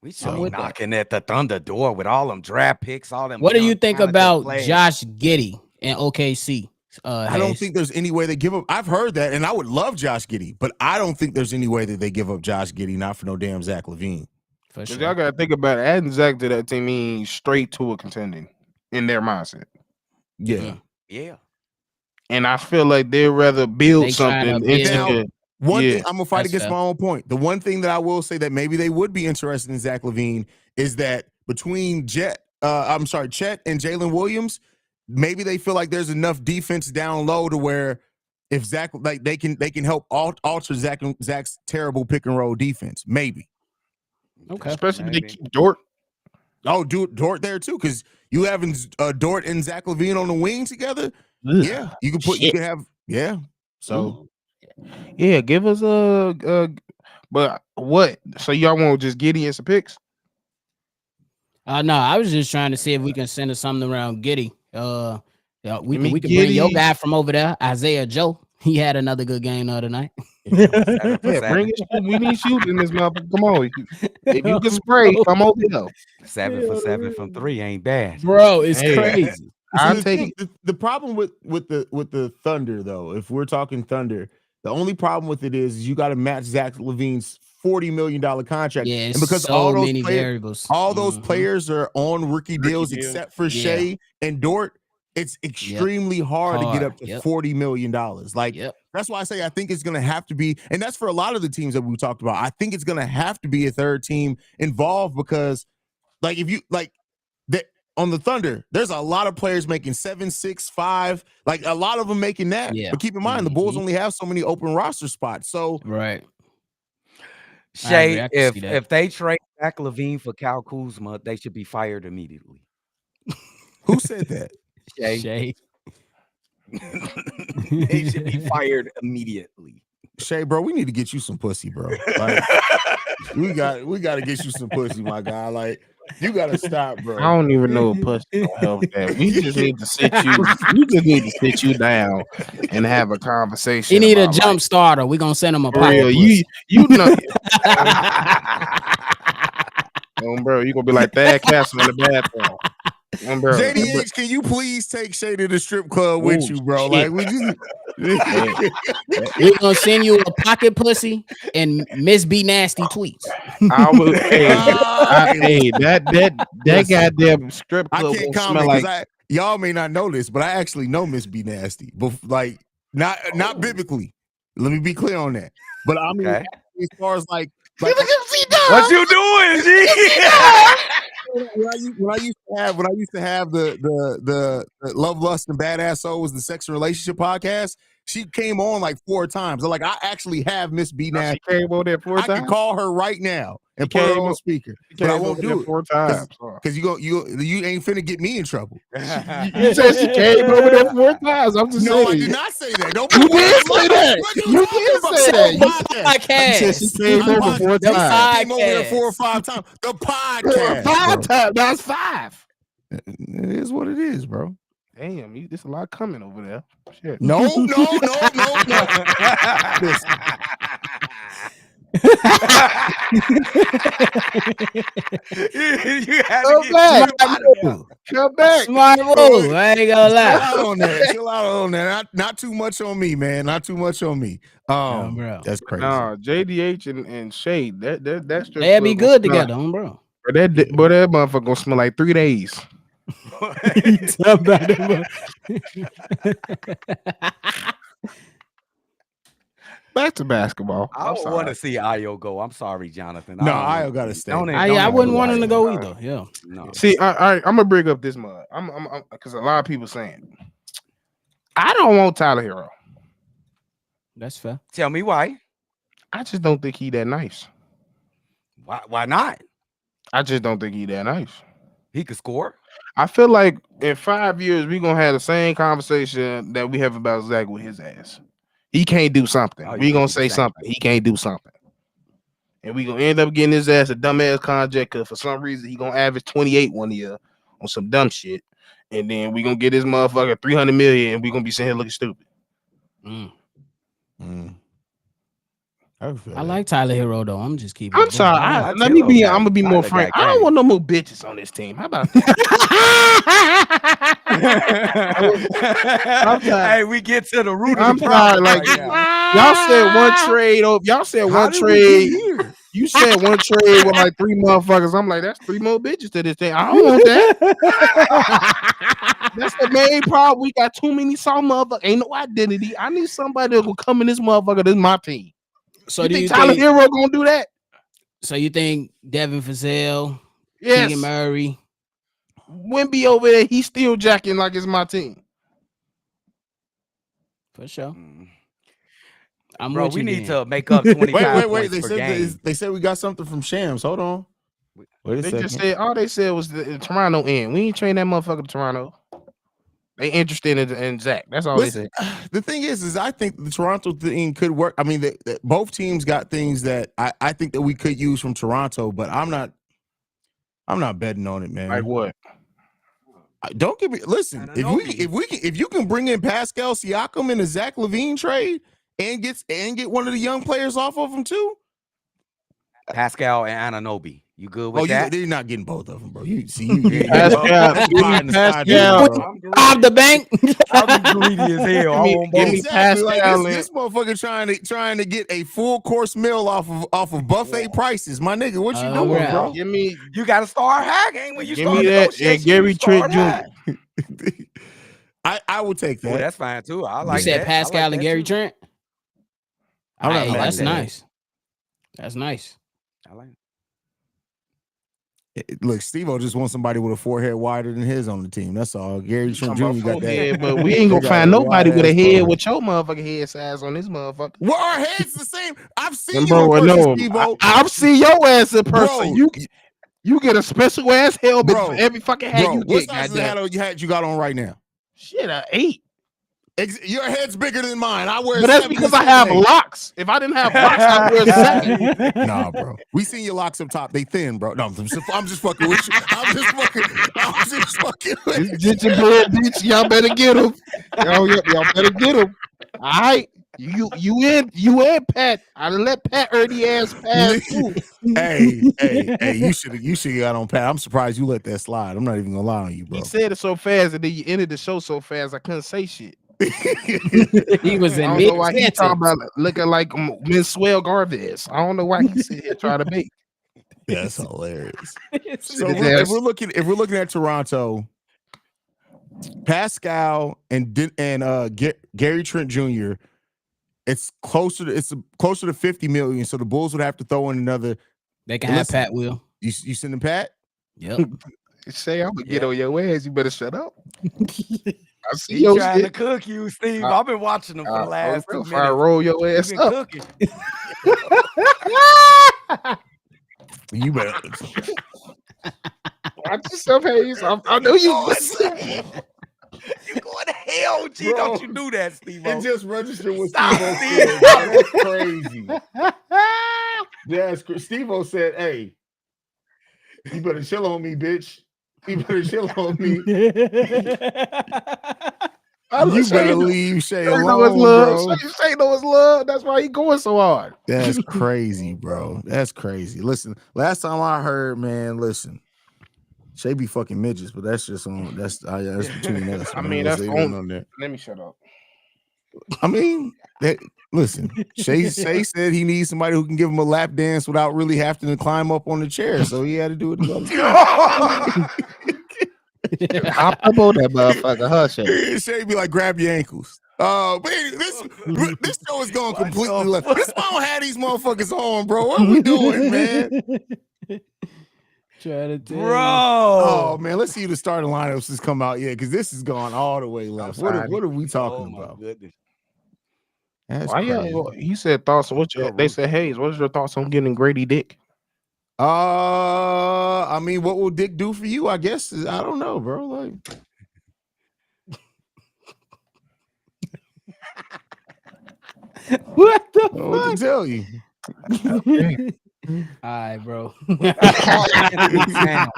Speaker 3: We should
Speaker 2: I'm
Speaker 3: be
Speaker 2: with that.
Speaker 3: knocking at the Thunder door with all them draft picks, all them.
Speaker 2: What do you
Speaker 3: young,
Speaker 2: think
Speaker 3: talented
Speaker 2: about
Speaker 3: players.
Speaker 2: Josh Giddey and OKC?
Speaker 1: I don't
Speaker 2: Haize?
Speaker 1: think there's any way they give up. I've heard that, and I would love Josh Giddey, but I don't think there's any way that they give up Josh Giddey, not for no damn Zach LaVine.
Speaker 2: For
Speaker 4: Because
Speaker 2: sure.
Speaker 4: y'all gotta think about it. Adding Zach to that team means straight to a contending in their mindset.
Speaker 1: Yeah.
Speaker 2: Mm.
Speaker 3: Yeah.
Speaker 4: And I feel like they'd rather build
Speaker 2: They
Speaker 4: something
Speaker 2: tryna
Speaker 4: into
Speaker 2: build.
Speaker 1: One
Speaker 4: Yeah.
Speaker 1: thing I'm gonna fight
Speaker 2: That's
Speaker 1: against
Speaker 2: fair.
Speaker 1: my own point. The one thing that I will say that maybe they would be interested in Zach LaVine is that between Chet and Jalen Williams, maybe they feel like there's enough defense down low to where if Zach like they can help alter Zach's terrible pick and roll defense. Maybe.
Speaker 2: Okay.
Speaker 4: especially if they
Speaker 3: Maybe.
Speaker 4: keep Dort.
Speaker 1: Oh, do Dort there too, because you having Dort and Zach LaVine on the wing together.
Speaker 4: Ugh,
Speaker 1: Yeah, you could have So
Speaker 4: yeah, give us but what? So y'all want just Giddey and some picks?
Speaker 2: No, I was just trying to see if we can send us something around Giddey. Yeah, we
Speaker 4: Give me
Speaker 2: can bring your
Speaker 4: Giddey.
Speaker 2: guy from over there, Isaiah Joe. He had another good game the other night.
Speaker 3: 7 for
Speaker 4: Yeah,
Speaker 3: 7.
Speaker 4: bring it. We need shooting in this motherfucker. Come on. If you can spray, come over here.
Speaker 3: 7 for 7 from 3 ain't bad.
Speaker 2: Bro, it's
Speaker 4: Hey.
Speaker 2: crazy.
Speaker 4: I'll
Speaker 1: the,
Speaker 4: take
Speaker 1: thing- the problem with the Thunder, though, if we're talking Thunder, the only problem with it is you got to match Zach LaVine's $40 million contract.
Speaker 2: Yeah,
Speaker 1: and
Speaker 2: it's
Speaker 1: because
Speaker 2: so
Speaker 1: all those
Speaker 2: many
Speaker 1: players,
Speaker 2: variables.
Speaker 1: all those
Speaker 2: Mhm.
Speaker 1: players are on rookie deals
Speaker 4: deal.
Speaker 1: except for
Speaker 2: Yeah.
Speaker 1: Shea and Dort, it's extremely hard to get up to
Speaker 2: Yep.
Speaker 1: $40 million. Like
Speaker 2: Yep.
Speaker 1: that's why I say I think it's going to have to be, and that's for a lot of the teams that we talked about. I think it's going to have to be a third team involved because, like, if you like that on the Thunder, there's a lot of players making 7, 6, 5, like a lot of them making that.
Speaker 2: Yeah.
Speaker 1: But keep in mind, the Bulls
Speaker 2: Mhm.
Speaker 1: only have so many open roster spots. So
Speaker 2: Right.
Speaker 3: Shay,
Speaker 2: I can see that.
Speaker 3: if they trade Zach LaVine for Kyle Kuzma, they should be fired immediately.
Speaker 1: who said that?
Speaker 3: Shay.
Speaker 2: Shay.
Speaker 3: They should be fired immediately.
Speaker 1: Shay, bro, we need to get you some pussy, bro. Like we got to get you some pussy, my guy. Like you got to stop, bro.
Speaker 4: I don't even know if pussy don't help that. We just need to sit you. We just need to sit you down and have a conversation.
Speaker 2: He need a
Speaker 4: about,
Speaker 2: jump starter. We're gonna send him a
Speaker 4: For
Speaker 2: pocket.
Speaker 4: real, you know, bro, you gonna be like Thad Castle in the bathroom. Bro,
Speaker 1: JDH, can you please take Shay to the strip club with
Speaker 4: Ooh,
Speaker 1: you, bro?
Speaker 4: shit.
Speaker 1: Like we just
Speaker 2: We're gonna send you a pocket pussy and Miss B Nasty tweets.
Speaker 4: I was,
Speaker 1: Hey,
Speaker 4: that goddamn strip
Speaker 1: I
Speaker 4: club
Speaker 1: can't
Speaker 4: gonna smell
Speaker 1: comment
Speaker 4: like
Speaker 1: because y'all may not know this, but I actually know Miss B Nasty, but like not biblically. Let me be clear on that. But I mean,
Speaker 3: Okay.
Speaker 1: as far as like
Speaker 3: What you doing, G?
Speaker 1: when I used to have the Love, Lust, and Badass Souls, the Sex and Relationship podcast, she came on like 4 times. So like I actually have Miss B
Speaker 4: she
Speaker 1: Nasty.
Speaker 4: came on there 4
Speaker 1: I
Speaker 4: times.
Speaker 1: can call her right now and
Speaker 4: She
Speaker 1: put her
Speaker 4: came
Speaker 1: on
Speaker 4: on-
Speaker 1: speaker,
Speaker 4: She
Speaker 1: but I
Speaker 4: came
Speaker 1: won't
Speaker 4: over there
Speaker 1: do it
Speaker 4: 4 times.
Speaker 1: because you ain't finna get me in trouble.
Speaker 4: You said she came over there 4 times. I'm just
Speaker 1: No,
Speaker 4: saying.
Speaker 1: I did not say that. Don't
Speaker 4: You
Speaker 1: put words
Speaker 4: did
Speaker 1: in my
Speaker 4: say
Speaker 1: mouth.
Speaker 4: that.
Speaker 1: What
Speaker 4: You
Speaker 1: talking
Speaker 4: did
Speaker 1: about?
Speaker 4: say that.
Speaker 1: The podcast.
Speaker 4: You said she came
Speaker 1: The
Speaker 4: over 4
Speaker 2: Them
Speaker 4: times.
Speaker 1: Came over there
Speaker 2: podcast.
Speaker 1: 4 or 5 times. The podcast.
Speaker 4: 5
Speaker 1: bro.
Speaker 4: times. That's 5.
Speaker 1: It is what it is, bro.
Speaker 4: Damn, there's a lot coming over there. Shit.
Speaker 1: No. Listen,
Speaker 3: You had
Speaker 4: Come
Speaker 3: to get
Speaker 4: back.
Speaker 3: you out of there.
Speaker 4: Come back.
Speaker 2: Smart move. I ain't gonna
Speaker 1: chill
Speaker 2: lie.
Speaker 1: out on that. Chill out on that. Not too much on me, man. Not too much on me.
Speaker 2: bro.
Speaker 1: That's crazy.
Speaker 4: Nah, JDH and Shade. That strip
Speaker 2: They'll be
Speaker 4: club
Speaker 2: good
Speaker 4: gonna smell
Speaker 2: together, bro.
Speaker 4: Like, that motherfucker gonna smell like 3 days. Back to basketball.
Speaker 3: I
Speaker 4: I'm
Speaker 3: don't
Speaker 4: sorry.
Speaker 3: want to see Io go. I'm sorry, Jonathan.
Speaker 1: No,
Speaker 3: don't
Speaker 1: Io
Speaker 3: wanna
Speaker 1: gotta
Speaker 3: see-
Speaker 1: stay.
Speaker 3: don't-
Speaker 2: I
Speaker 3: don't
Speaker 2: wouldn't
Speaker 3: even
Speaker 2: want him to
Speaker 3: worry.
Speaker 2: go either. Yeah.
Speaker 3: No.
Speaker 4: See, I'm gonna bring up this mud. I'm because a lot of people saying I don't want Tyler Hero.
Speaker 2: That's fair.
Speaker 3: Tell me why.
Speaker 4: I just don't think he that nice.
Speaker 3: Why not?
Speaker 4: I just don't think he that nice.
Speaker 3: He could score.
Speaker 4: I feel like in 5 years we gonna have the same conversation that we have about Zach with his ass. He can't do something.
Speaker 3: Oh, you
Speaker 4: We
Speaker 3: think
Speaker 4: gonna
Speaker 3: he the
Speaker 4: say
Speaker 3: same?
Speaker 4: something. He can't do something. And we gonna end up getting his ass a dumbass contract because for some reason he gonna average 28 one year on some dumb shit. And then we gonna get this motherfucker 300 million and we gonna be sitting here looking stupid.
Speaker 2: I like Tyler Hero though. I'm just keeping.
Speaker 4: I'm sorry.
Speaker 3: I
Speaker 4: Let me
Speaker 3: tell
Speaker 4: be.
Speaker 3: you,
Speaker 4: I'm gonna be more
Speaker 3: Tyler
Speaker 4: frank.
Speaker 3: got
Speaker 4: I don't
Speaker 3: game.
Speaker 4: want no more bitches on this team. How about that? I'm sorry.
Speaker 3: Hey, we get to the root
Speaker 4: I'm
Speaker 3: of the
Speaker 4: sorry.
Speaker 3: problem
Speaker 4: Like
Speaker 3: right now.
Speaker 4: y'all said one trade. Oh, y'all said
Speaker 3: How
Speaker 4: one
Speaker 3: did we get
Speaker 4: trade.
Speaker 3: here?
Speaker 4: You said one trade with like 3 motherfuckers. I'm like, that's 3 more bitches to this thing. I don't want that. That's the main problem. We got too many soft motherfuckers. Ain't no identity. I need somebody that will come in this motherfucker. This is my team.
Speaker 2: So
Speaker 4: You
Speaker 2: do
Speaker 4: think
Speaker 2: you
Speaker 4: Tyler
Speaker 2: think?
Speaker 4: Hero gonna do that?
Speaker 2: So you think Devin Vassell,
Speaker 4: Yes.
Speaker 2: Keegan Murray?
Speaker 4: Wimby over there, he's still jacking like it's my team.
Speaker 2: For sure.
Speaker 3: Mm.
Speaker 2: I'm
Speaker 3: Bro,
Speaker 2: with
Speaker 3: we
Speaker 2: you
Speaker 3: need
Speaker 2: then.
Speaker 3: to make up 25
Speaker 1: Wait.
Speaker 3: points per game.
Speaker 1: They said we got something from Shams. Hold on. Wait a
Speaker 4: They
Speaker 1: second.
Speaker 4: just said all they said was the Toronto end. We ain't train that motherfucker to Toronto. They interested in Zach. That's all
Speaker 1: Listen,
Speaker 4: they said.
Speaker 1: the thing is I think the Toronto thing could work. I mean, both teams got things that I think that we could use from Toronto, but I'm not betting on it, man.
Speaker 4: Like what?
Speaker 1: Don't give me. Listen, if you can bring in Pascal Siakam in a Zach LaVine trade and get one of the young players off of them too.
Speaker 3: Pascal and Anunoby. You good with that?
Speaker 1: They're not getting both of them, bro. You see,
Speaker 4: Pascal,
Speaker 2: Off the bank.
Speaker 3: I'm greedy as hell. I want both.
Speaker 1: Exactly. Like
Speaker 4: Pascal
Speaker 1: this motherfucker trying to get a full course meal off of buffet prices. My nigga, what you doing,
Speaker 2: right.
Speaker 1: bro?
Speaker 4: Give me
Speaker 3: You got to start high game when you
Speaker 4: give
Speaker 3: start
Speaker 4: me that and
Speaker 3: negotiations,
Speaker 4: Gary
Speaker 3: you start
Speaker 4: Trent Jr.
Speaker 3: high.
Speaker 1: I would take that.
Speaker 3: Oh, that's fine too. I
Speaker 2: You
Speaker 3: like
Speaker 2: said
Speaker 3: that.
Speaker 2: Pascal
Speaker 3: I like
Speaker 2: and
Speaker 3: that
Speaker 2: Gary
Speaker 3: too.
Speaker 2: Trent.
Speaker 1: I'm not
Speaker 2: Hey,
Speaker 1: mad
Speaker 2: that's
Speaker 1: at that.
Speaker 2: nice. That's nice.
Speaker 3: I like it.
Speaker 1: Look, Steve-O just wants somebody with a forehead wider than his on the team. That's all. Gary Trent Jr. got that.
Speaker 4: But we ain't gonna find nobody with a head with your motherfucking head size on this motherfucker.
Speaker 1: Well, our heads the same. I've seen
Speaker 4: And
Speaker 1: you
Speaker 4: bro,
Speaker 1: in person,
Speaker 4: no,
Speaker 1: Steve-O.
Speaker 4: I've seen your ass in person.
Speaker 1: Bro,
Speaker 4: You get a special ass helmet
Speaker 1: Bro,
Speaker 4: for every fucking hat
Speaker 1: bro,
Speaker 4: you
Speaker 1: what
Speaker 4: get.
Speaker 1: size is the hat you got on right now?
Speaker 4: Shit, I 8.
Speaker 1: Your head's bigger than mine. I wear
Speaker 4: But that's
Speaker 1: 7
Speaker 4: because
Speaker 1: and
Speaker 4: I have
Speaker 1: 7/8.
Speaker 4: locks. If I didn't have locks, I'd wear 7.
Speaker 1: Nah, bro. We seen your locks up top. They thin, bro. No, I'm just fucking with you. I'm just fucking with you.
Speaker 4: Gingerbread bitch, y'all better get him. Y'all better get him. All right. You and Pat. I done let Pat early ass pass too.
Speaker 1: Hey, you should have got on Pat. I'm surprised you let that slide. I'm not even gonna lie on you, bro.
Speaker 4: He said it so fast and then you ended the show so fast I couldn't say shit.
Speaker 2: He was in
Speaker 4: I don't
Speaker 2: mid
Speaker 4: know why he talking about looking like Minsuel Garvez. I don't know why he sit here trying to make.
Speaker 1: That's hilarious. So
Speaker 4: His
Speaker 1: if we're looking at Toronto, Pascal and Gary Trent Jr. It's closer to 50 million. So the Bulls would have to throw in another.
Speaker 2: They can have Pat Will.
Speaker 1: You sending Pat?
Speaker 2: Yep.
Speaker 4: Say I'm gonna get on your ass. You better shut up. I see
Speaker 3: He
Speaker 4: your
Speaker 3: trying to
Speaker 4: shit.
Speaker 3: cook you, Steve. I've been watching him for the last 2 minutes.
Speaker 4: I roll your
Speaker 3: He's
Speaker 4: ass
Speaker 3: been
Speaker 4: up.
Speaker 3: cooking.
Speaker 1: You better.
Speaker 4: Watch yourself, Haize. I know you.
Speaker 3: You going to hell, G?
Speaker 1: Bro,
Speaker 3: Don't you do that, Steve?
Speaker 1: It just registered with
Speaker 3: Stop,
Speaker 1: Steve-O
Speaker 3: Steve.
Speaker 1: said. That's crazy. Steve-O said, "Hey, you better chill on me, bitch. You better chill on me. You better leave Shay alone, bro.
Speaker 4: Shay know his love. That's why he going so hard.
Speaker 1: That's crazy, bro. That's crazy. Listen, last time I heard, man, listen, Shay be fucking midgets, but that's just on. That's between us.
Speaker 4: I
Speaker 1: Man.
Speaker 4: mean, that's
Speaker 1: on there.
Speaker 4: Let me shut up.
Speaker 1: I mean, listen, Shay said he needs somebody who can give him a lap dance without really having to climb up on the chair, so he had to do it.
Speaker 4: Hop up on that motherfucker, huh, Shay?
Speaker 1: Shay be like, grab your ankles. But anyway, this show is going completely left. This why I don't have these motherfuckers on, bro. What are we doing, man?
Speaker 2: Try to tell
Speaker 3: Bro.
Speaker 1: Oh man, let's see who the starting lineups has come out. Yeah, because this has gone all the way left. What are we talking about?
Speaker 3: Goodness.
Speaker 1: That's
Speaker 4: Why
Speaker 1: crazy.
Speaker 4: he said thoughts on they said, Haize, what's your thoughts on getting Grady Dick?
Speaker 1: I mean, what will Dick do for you? I guess I don't know, bro. Like,
Speaker 2: What
Speaker 1: I don't know what to tell you.
Speaker 2: All right, bro.
Speaker 3: Carl Anthony Towns.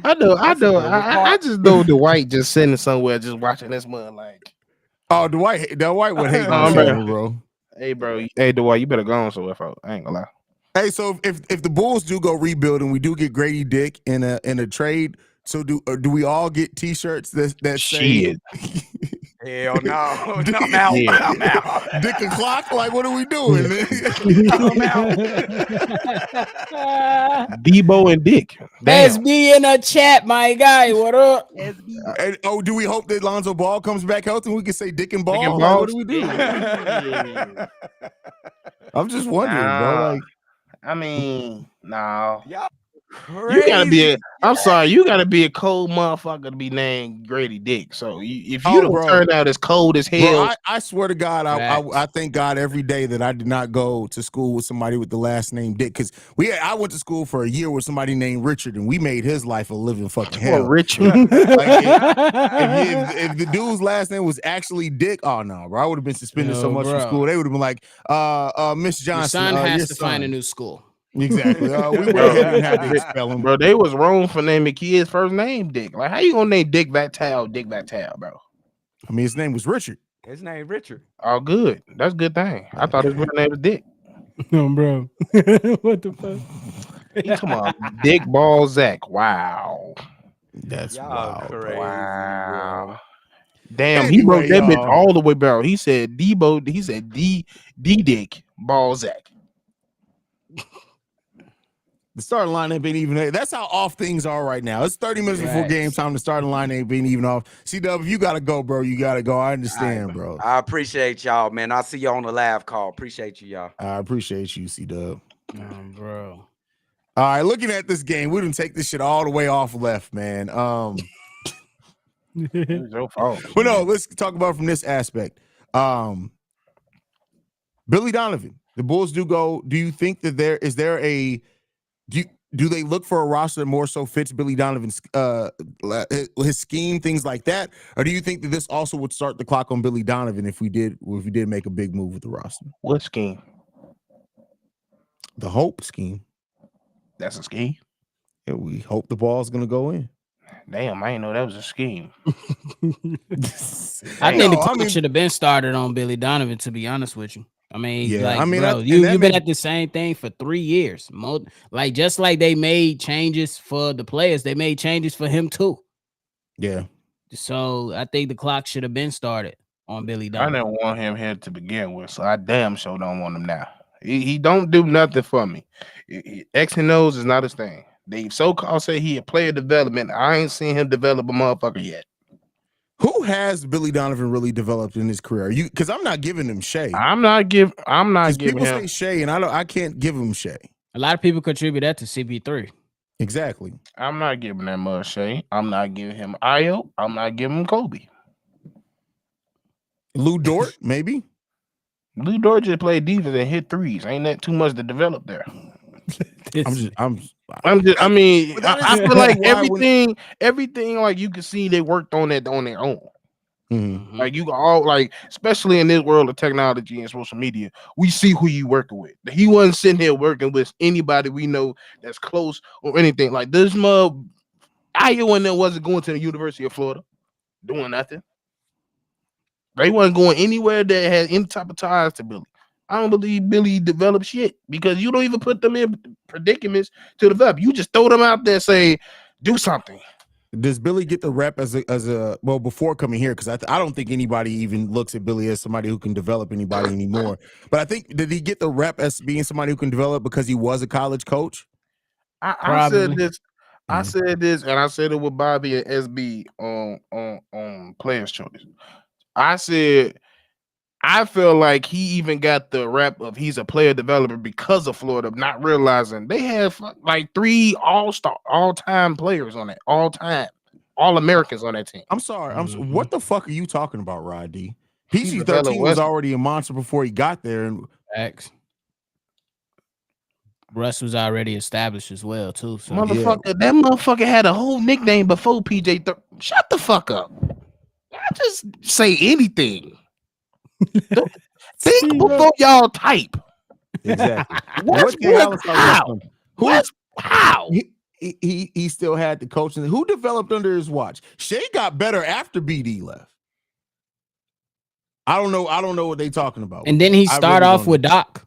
Speaker 4: I know.
Speaker 3: That's a good one.
Speaker 4: I just know the white just sitting somewhere just watching this mud like.
Speaker 1: Oh, the white would hate
Speaker 4: Oh,
Speaker 1: me,
Speaker 4: bro.
Speaker 1: bro.
Speaker 4: Hey, bro. Hey, Dwight, you better go on somewhere, folks. I ain't gonna lie.
Speaker 1: Hey, so if the Bulls do go rebuild and we do get Grady Dick in a trade, so do we all get T-shirts that say
Speaker 4: Shit.
Speaker 3: Hell no. I'm out.
Speaker 4: Yeah.
Speaker 3: I'm out.
Speaker 1: Dick and Clock? Like, what are we doing?
Speaker 3: I'm out.
Speaker 4: Debo and Dick. Damn.
Speaker 2: SB in the chat, my guy. What up?
Speaker 1: And, do we hope that Lonzo Ball comes back healthy and we can say Dick and Ball?
Speaker 4: Dick and
Speaker 1: Like,
Speaker 4: Ball?
Speaker 1: what do we do?
Speaker 4: Yeah.
Speaker 1: I'm just wondering, bro. Like,
Speaker 4: I mean, no.
Speaker 3: Y'all
Speaker 4: You gotta be
Speaker 3: crazy.
Speaker 4: I'm sorry, you gotta be a cold motherfucker to be named Grady Dick. So if you
Speaker 1: Oh,
Speaker 4: don't
Speaker 1: bro.
Speaker 4: turn out as cold as hell,
Speaker 1: bro, I swear to God, I thank God every day that I did not go to school with somebody with the last name Dick. Because I went to school for a year with somebody named Richard, and we made his life a living fucking hell.
Speaker 4: Richard.
Speaker 1: Like, if the dude's last name was actually Dick, oh no, bro, I would have been suspended so much from
Speaker 2: bro.
Speaker 1: school. They would have been like, Miss Johnson,
Speaker 2: Your son has
Speaker 1: your
Speaker 2: to
Speaker 1: son.
Speaker 2: find a new school.
Speaker 1: Exactly. We went ahead and had to expel him.
Speaker 4: Bro, they was wrong for naming kids first name Dick. Like, how you gonna name Dick Vitale, bro?
Speaker 1: I mean, his name was Richard.
Speaker 3: His name Richard.
Speaker 4: Oh, good. That's a good thing. I thought his real name was Dick.
Speaker 2: No, bro. What the fuck?
Speaker 4: Come on, Dick Balzac. Wow.
Speaker 1: That's
Speaker 3: Y'all
Speaker 1: wild.
Speaker 3: crazy.
Speaker 4: Wow. Damn,
Speaker 1: Anyway,
Speaker 4: he broke that bitch
Speaker 1: y'all.
Speaker 4: all the way down. He said Debo, he said D Dick Balzac.
Speaker 1: The starting line ain't been even. That's how off things are right now. It's 30 minutes before game time. The starting line ain't been even off. C-Dub, if you gotta go, bro, you gotta go. I understand, bro.
Speaker 3: I appreciate y'all, man. I'll see you on the live call. Appreciate you, y'all.
Speaker 1: I appreciate you, C-Dub.
Speaker 2: Bro.
Speaker 1: All right, looking at this game, we didn't take this shit all the way off left, man.
Speaker 4: It's your fault.
Speaker 1: But no, let's talk about it from this aspect. Billy Donovan, the Bulls do go. Do you think that do they look for a roster that more so fits Billy Donovan's his scheme, things like that, or do you think that this also would start the clock on Billy Donovan if we did make a big move with the roster?
Speaker 4: What scheme?
Speaker 1: The hope scheme.
Speaker 4: That's a scheme.
Speaker 1: Yeah, we hope the ball's gonna go in.
Speaker 4: Damn, I didn't know that was a scheme.
Speaker 2: I think the clock should have been started on Billy Donovan, to be honest with you. I mean,
Speaker 1: yeah,
Speaker 2: bro, you've been at the same thing for 3 years. Just like they made changes for the players, they made changes for him too.
Speaker 1: Yeah.
Speaker 2: So I think the clock should have been started on Billy Donovan.
Speaker 4: I didn't want him here to begin with, so I damn sure don't want him now. He don't do nothing for me. X and O's is not his thing. They so-called say he a player development. I ain't seen him develop a motherfucker yet.
Speaker 1: Who has Billy Donovan really developed in his career? Because I'm not giving him Shea.
Speaker 4: I'm not giving
Speaker 1: people
Speaker 4: him
Speaker 1: say Shea, and I can't give him Shea.
Speaker 2: A lot of people contribute that to CP3.
Speaker 1: Exactly.
Speaker 4: I'm not giving that much Shea. I'm not giving him Io. I'm not giving him Kobe.
Speaker 1: Lou Dort, maybe.
Speaker 4: Lou Dort just played defense and hit threes. Ain't that too much to develop there? I mean, I feel like everything like you can see they worked on that on their own.
Speaker 1: Mm-hmm.
Speaker 4: Like you all like, especially in this world of technology and social media, we see who you working with. He wasn't sitting here working with anybody we know that's close or anything. Like this Iowa and them wasn't going to the University of Florida doing nothing. They wasn't going anywhere that had any type of ties to Billy. I don't believe Billy developed shit because you don't even put them in predicaments to develop. You just throw them out there, say, do something.
Speaker 1: Does Billy get the rep as a well before coming here? Because I don't think anybody even looks at Billy as somebody who can develop anybody anymore. But I think, did he get the rep as being somebody who can develop because he was a college coach?
Speaker 4: I said this. I said this, and I said it with Bobby and SB on Players' Choice. I said I feel like he even got the rep of he's a player developer because of Florida, not realizing they have like 3 all-time players on that, all-Americans on that team.
Speaker 1: I'm sorry. What the fuck are you talking about, Rod D? PG-13 was already a monster before he got there. And
Speaker 2: X. Russ was already established as well too. So
Speaker 4: Motherfucker, that motherfucker had a whole nickname before PJ. Shut the fuck up. I just say anything. Think before y'all type.
Speaker 1: Exactly.
Speaker 4: Westbrook, how? How?
Speaker 1: He still had the coaching. Who developed under his watch? Shea got better after BD left. I don't know what they talking about.
Speaker 2: And then he started off with Doc.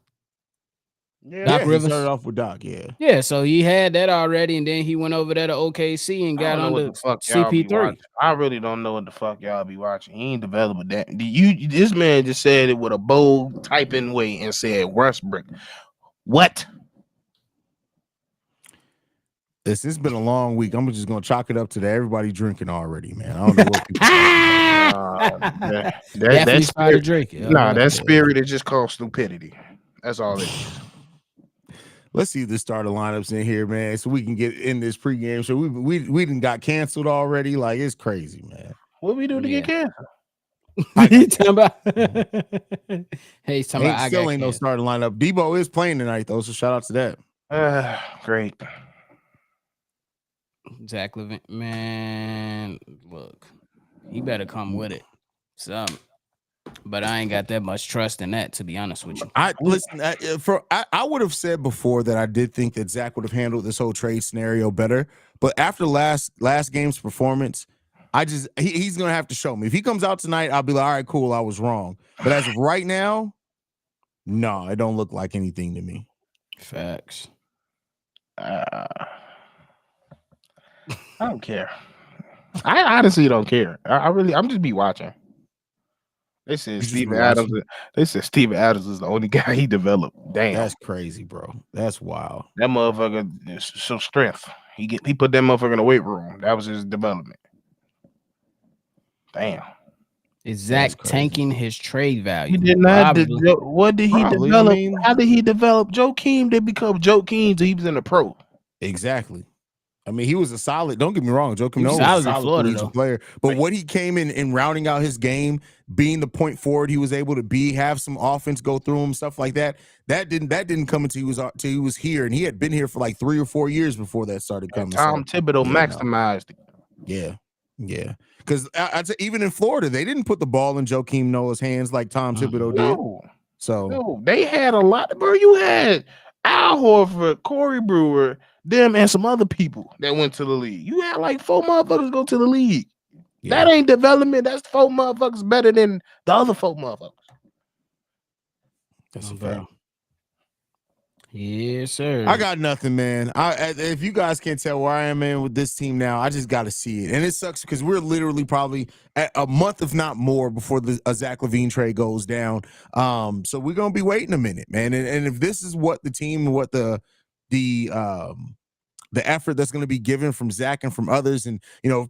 Speaker 1: Doc Rivers. He started off with Doc,
Speaker 2: Yeah, so he had that already, and then he went over there to OKC and got under CP3.
Speaker 4: I really don't know what the fuck y'all be watching. He ain't developing that. This man just said it with a bold typing way and said Westbrook. What?
Speaker 1: This has been a long week. I'm just gonna chalk it up to that. Everybody drinking already, man. I don't know what people
Speaker 2: that started drinking.
Speaker 4: That spirit is just called stupidity. That's all it is.
Speaker 1: Let's see the starter lineups in here, man, so we can get in this pregame show. We done got canceled already. Like, it's crazy, man.
Speaker 4: What we do to get canceled?
Speaker 2: He's talking about. He's talking about.
Speaker 1: Still ain't no starting lineup. Debo is playing tonight though, so shout out to that.
Speaker 4: Great.
Speaker 2: Zach LaVine, man, look, he better come with it. But I ain't got that much trust in that, to be honest with you.
Speaker 1: I would have said before that I did think that Zach would have handled this whole trade scenario better. But after last game's performance, he's gonna have to show me. If he comes out tonight, I'll be like, all right, cool, I was wrong. But as of right now, no, it don't look like anything to me.
Speaker 2: Facts.
Speaker 4: I don't care. I honestly don't care. I'm just be watching. They said Steven Adams. They said Steven Adams is the only guy he developed. Damn,
Speaker 1: that's crazy, bro. That's wild.
Speaker 4: That motherfucker is so strength. He put that motherfucker in the weight room. That was his development. Damn.
Speaker 2: Is Zach tanking his trade value?
Speaker 4: He did not. What did he develop? How did he develop? Joakim did become Joakim until he was in the pro.
Speaker 1: Exactly. I mean, he was a solid. Don't get me wrong, Joakim was
Speaker 2: a
Speaker 1: solid player. But what he came in rounding out his game, being the point forward he was able to be, have some offense go through him, stuff like that. That didn't come until he was here, and he had been here for like 3 or 4 years before that started coming.
Speaker 4: Tom Thibodeau maximized it.
Speaker 1: Yeah. Because I'd say even in Florida, they didn't put the ball in Joakim Noah's hands like Tom Thibodeau did. So
Speaker 4: they had a lot. Bro, you had Al Horford, Corey Brewer, them, and some other people that went to the league. You had like 4 motherfuckers go to the league. Yeah. That ain't development. That's 4 motherfuckers better than the other 4 motherfuckers.
Speaker 1: That's a fact.
Speaker 2: Yes, sir.
Speaker 1: I got nothing, man. If you guys can't tell where I am in with this team now, I just got to see it. And it sucks because we're literally probably at a month, if not more, before the Zach LaVine trade goes down. So we're going to be waiting a minute, man. And if this is what the team, what the effort that's going to be given from Zach and from others, and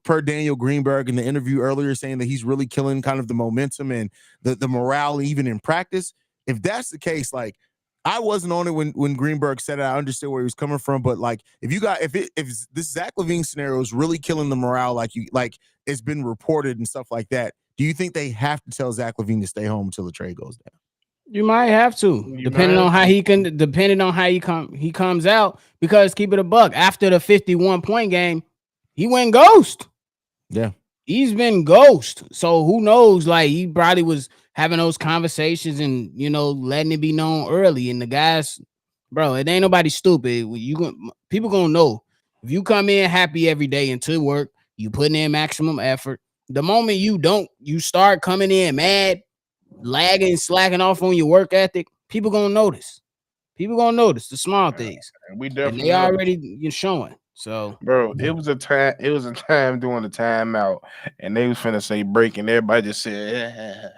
Speaker 1: per Daniel Greenberg in the interview earlier saying that he's really killing kind of the momentum and the morale even in practice. If that's the case, like, I wasn't on it when Greenberg said it. I understood where he was coming from, but like, if this Zach LaVine scenario is really killing the morale, like it's been reported and stuff like that, do you think they have to tell Zach LaVine to stay home until the trade goes down?
Speaker 2: You might have to, depending on how he comes out. Because keep it a buck, after the 51-point game, he went ghost.
Speaker 1: Yeah,
Speaker 2: he's been ghost. So who knows? Like, he probably was having those conversations and letting it be known early. And the guys, bro, it ain't nobody stupid. People gonna know if you come in happy every day into work, you putting in maximum effort. The moment you start coming in mad, lagging, slacking off on your work ethic, people gonna notice. People gonna notice the small things.
Speaker 4: We definitely
Speaker 2: already showing. So,
Speaker 4: bro, it was a time during the timeout, and they was finna say break, and everybody just said,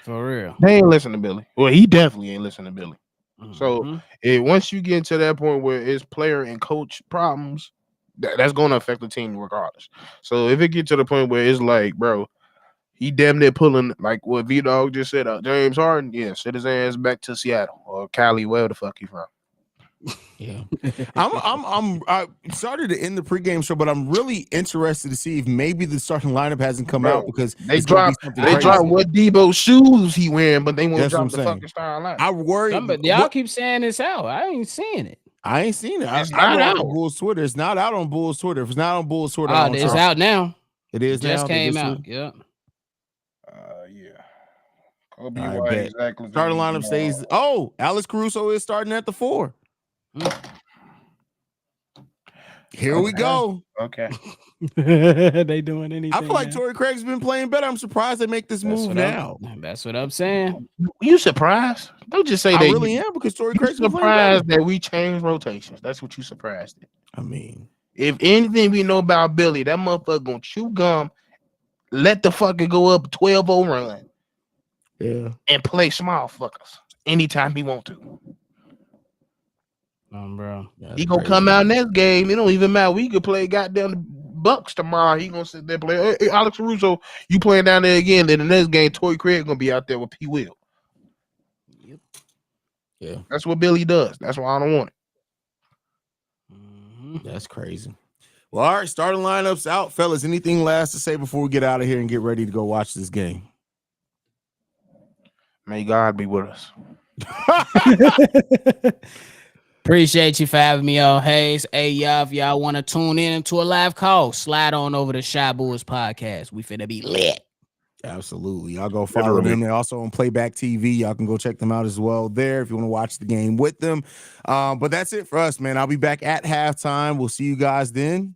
Speaker 2: for real.
Speaker 4: They ain't listen to Billy. Well, he definitely ain't listen to Billy. Mm-hmm. So, once you get to that point where it's player and coach problems, that's going to affect the team regardless. So, if it get to the point where it's like, bro, he damn near pulling, like what V-Dog just said, James Harden, sit his ass back to Seattle or Cali, wherever the fuck he from.
Speaker 1: Yeah, I started to end the pregame show, but I'm really interested to see if maybe the starting lineup hasn't come out because
Speaker 4: they dropped what Debo shoes he wearing, but they won't drop the fucking starting lineup.
Speaker 1: I worry.
Speaker 2: Y'all keep saying this out. I ain't seeing it.
Speaker 1: I ain't seen it.
Speaker 4: It's
Speaker 1: I
Speaker 4: not
Speaker 1: know on
Speaker 4: out.
Speaker 1: Bulls Twitter. It's not out on Bulls Twitter. If it's not on Bulls Twitter,
Speaker 2: Oh, it's out now.
Speaker 1: It is
Speaker 2: Just
Speaker 1: now.
Speaker 2: came out. Yep.
Speaker 4: Yeah. Kobe
Speaker 1: I
Speaker 4: White,
Speaker 1: bet.
Speaker 4: exactly.
Speaker 1: Starting lineup stays. Oh, Alex Caruso is starting at the 4. Here we go.
Speaker 4: Okay.
Speaker 2: They doing anything.
Speaker 1: I feel like
Speaker 2: now.
Speaker 1: Torrey Craig's been playing better. I'm surprised they make this move now.
Speaker 2: That's what I'm saying.
Speaker 4: You surprised? Don't just say
Speaker 1: I
Speaker 4: that.
Speaker 1: really am because Torrey
Speaker 4: You
Speaker 1: Craig's been playing better.
Speaker 4: surprised that we changed rotations. That's what you surprised at.
Speaker 1: I mean,
Speaker 4: if anything we know about Billy, that motherfucker gonna chew gum, let the fucker go up 12-0 run.
Speaker 1: Yeah.
Speaker 4: And play small fuckers anytime he want to.
Speaker 2: Bro.
Speaker 4: He gonna come out next game. It don't even matter. We could play goddamn Bucks tomorrow. He gonna sit there and play. Hey, Alex Caruso, you playing down there again. Then the next game, Torrey Craig gonna be out there with P. Will.
Speaker 2: Yep.
Speaker 1: Yeah.
Speaker 4: That's what Billy does. That's why I don't want it.
Speaker 1: That's crazy. Well, all right, starting lineups out, fellas. Anything last to say before we get out of here and get ready to go watch this game?
Speaker 4: May God be with us.
Speaker 2: Appreciate you for having me on, Haize. Hey, y'all, if y'all want to tune in to a live call, slide on over to Shy Bulls Podcast. We finna be lit.
Speaker 1: Absolutely. Y'all go follow them. They're also on Playback TV. Y'all can go check them out as well there if you want to watch the game with them. But that's it for us, man. I'll be back at halftime. We'll see you guys then.